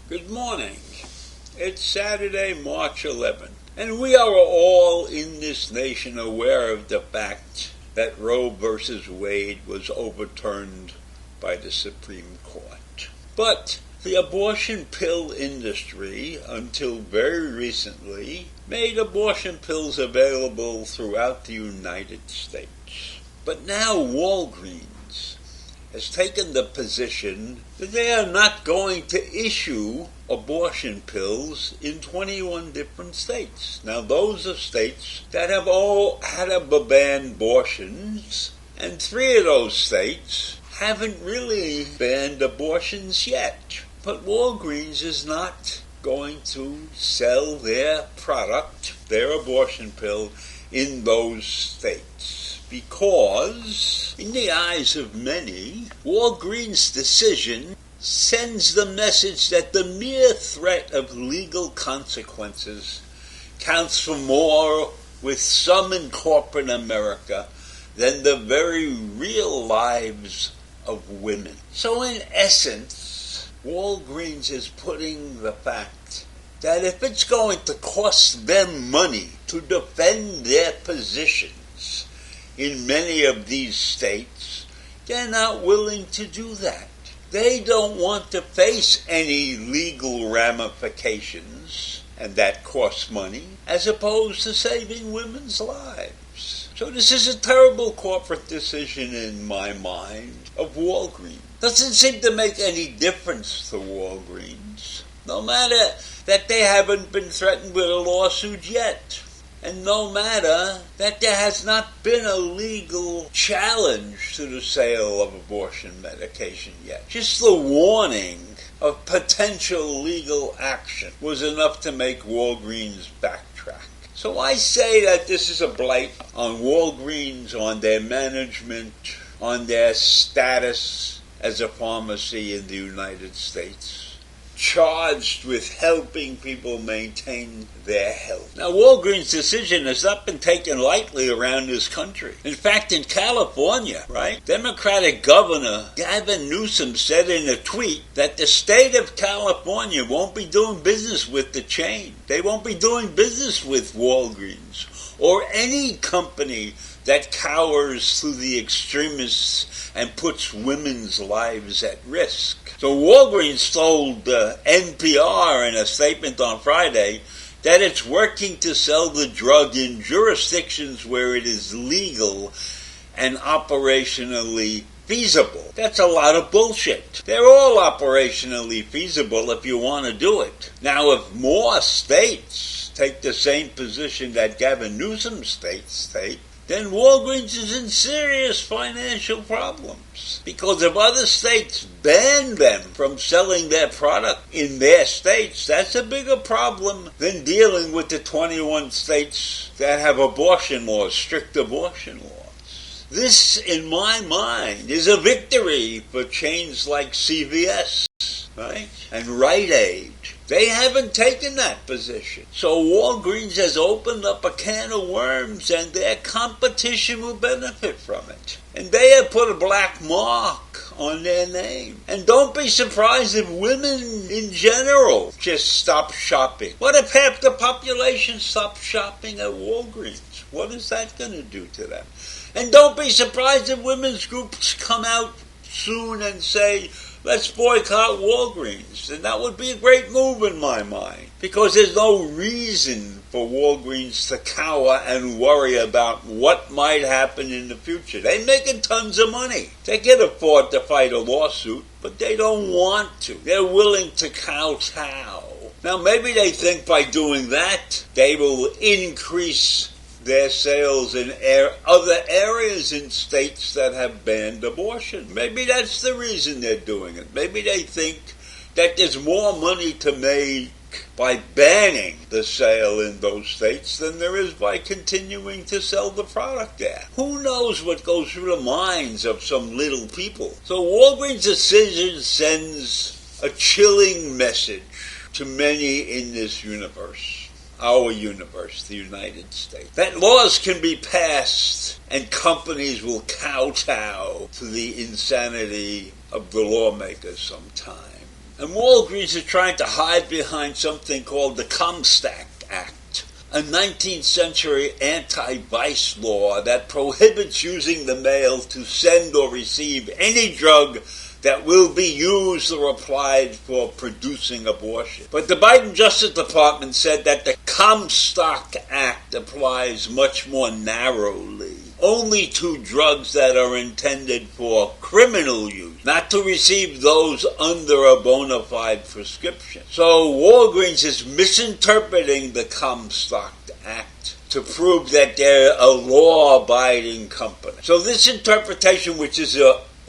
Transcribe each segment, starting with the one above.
Good morning. It's Saturday, March 11th, and we are all in this nation aware of the fact that Roe versus Wade was overturned by the Supreme Court. But the abortion pill industry, until very recently, made abortion pills available throughout the United States. But now Walgreens has taken the position that they are not going to issue abortion pills in 21 different states. Now, those are states that have all had banned abortions, and 3 of those states haven't really banned abortions yet. But Walgreens is not going to sell their product, their abortion pill, in those states. Because, in the eyes of many, Walgreens' decision sends the message that the mere threat of legal consequences counts for more with some in corporate America than the very real lives of women. So in essence, Walgreens is putting the fact that if it's going to cost them money to defend their positions in many of these states, they're not willing to do that. They don't want to face any legal ramifications, and that costs money, as opposed to saving women's lives. So this is a terrible corporate decision in my mind of Walgreens. Doesn't seem to make any difference to Walgreens, no matter that they haven't been threatened with a lawsuit yet. And no matter that there has not been a legal challenge to the sale of abortion medication yet. Just the warning of potential legal action was enough to make Walgreens backtrack. So I say that this is a blight on Walgreens, on their management, on their status as a pharmacy in the United States, charged with helping people maintain their health. Now, Walgreens' decision has not been taken lightly around this country. In fact, in California, Democratic Governor Gavin Newsom said in a tweet that the state of California won't be doing business with the chain. They won't be doing business with Walgreens or any company that cowers to the extremists and puts women's lives at risk. So Walgreens told NPR in a statement on Friday that it's working to sell the drug in jurisdictions where it is legal and operationally feasible. That's a lot of bullshit. They're all operationally feasible if you want to do it. Now, if more states take the same position that Gavin Newsom's states take, then Walgreens is in serious financial problems. Because if other states ban them from selling their product in their states, that's a bigger problem than dealing with the 21 states that have abortion laws, strict abortion laws. This, in my mind, is a victory for chains like CVS, and Rite Aid. They haven't taken that position. So Walgreens has opened up a can of worms, and their competition will benefit from it. And they have put a black mark on their name. And don't be surprised if women in general just stop shopping. What if half the population stops shopping at Walgreens? What is that going to do to them? And don't be surprised if women's groups come out soon and say, let's boycott Walgreens. And that would be a great move in my mind, because there's no reason for Walgreens to cower and worry about what might happen in the future. They're making tons of money. They can afford to fight a lawsuit, but they don't want to. They're willing to kowtow. Now, maybe they think by doing that, they will increase their sales in other areas in states that have banned abortion. Maybe that's the reason they're doing it. Maybe they think that there's more money to make by banning the sale in those states than there is by continuing to sell the product there. Who knows what goes through the minds of some little people? So Walgreens' decision sends a chilling message to many in this universe. Our universe, the United States. That laws can be passed and companies will kowtow to the insanity of the lawmakers sometime. And Walgreens is trying to hide behind something called the Comstock Act, a 19th century anti-vice law that prohibits using the mail to send or receive any drug that will be used or applied for producing abortion. But the Biden Justice Department said that the Comstock Act applies much more narrowly, only to drugs that are intended for criminal use, not to receive those under a bona fide prescription. So Walgreens is misinterpreting the Comstock Act to prove that they're a law-abiding company. So this interpretation, which is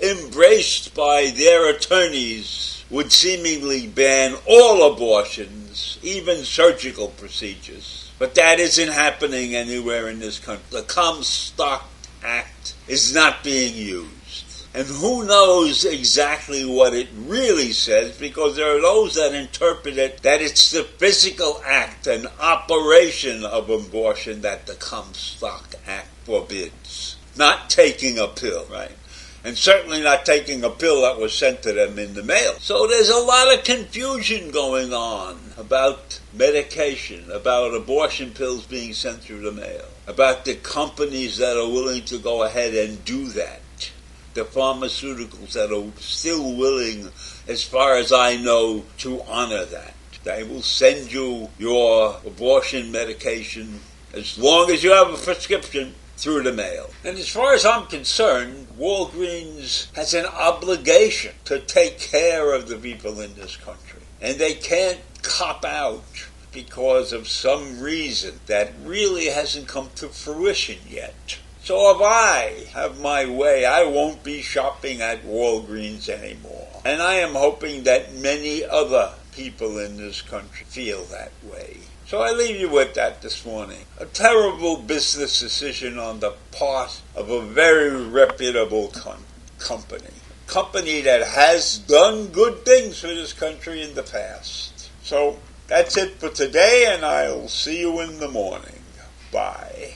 embraced by their attorneys, would seemingly ban all abortions, even surgical procedures. But that isn't happening anywhere in this country. The Comstock Act is not being used. And who knows exactly what it really says, because there are those that interpret it that it's the physical act and operation of abortion that the Comstock Act forbids. Not taking a pill, right? And certainly not taking a pill that was sent to them in the mail. So there's a lot of confusion going on about medication, about abortion pills being sent through the mail, about the companies that are willing to go ahead and do that, the pharmaceuticals that are still willing, as far as I know, to honor that. They will send you your abortion medication as long as you have a prescription through the mail. And as far as I'm concerned, Walgreens has an obligation to take care of the people in this country. And they can't cop out because of some reason that really hasn't come to fruition yet. So if I have my way, I won't be shopping at Walgreens anymore. And I am hoping that many other people in this country feel that way. So I leave you with that this morning. A terrible business decision on the part of a very reputable company. Company that has done good things for this country in the past. So that's it for today, and I'll see you in the morning. Bye.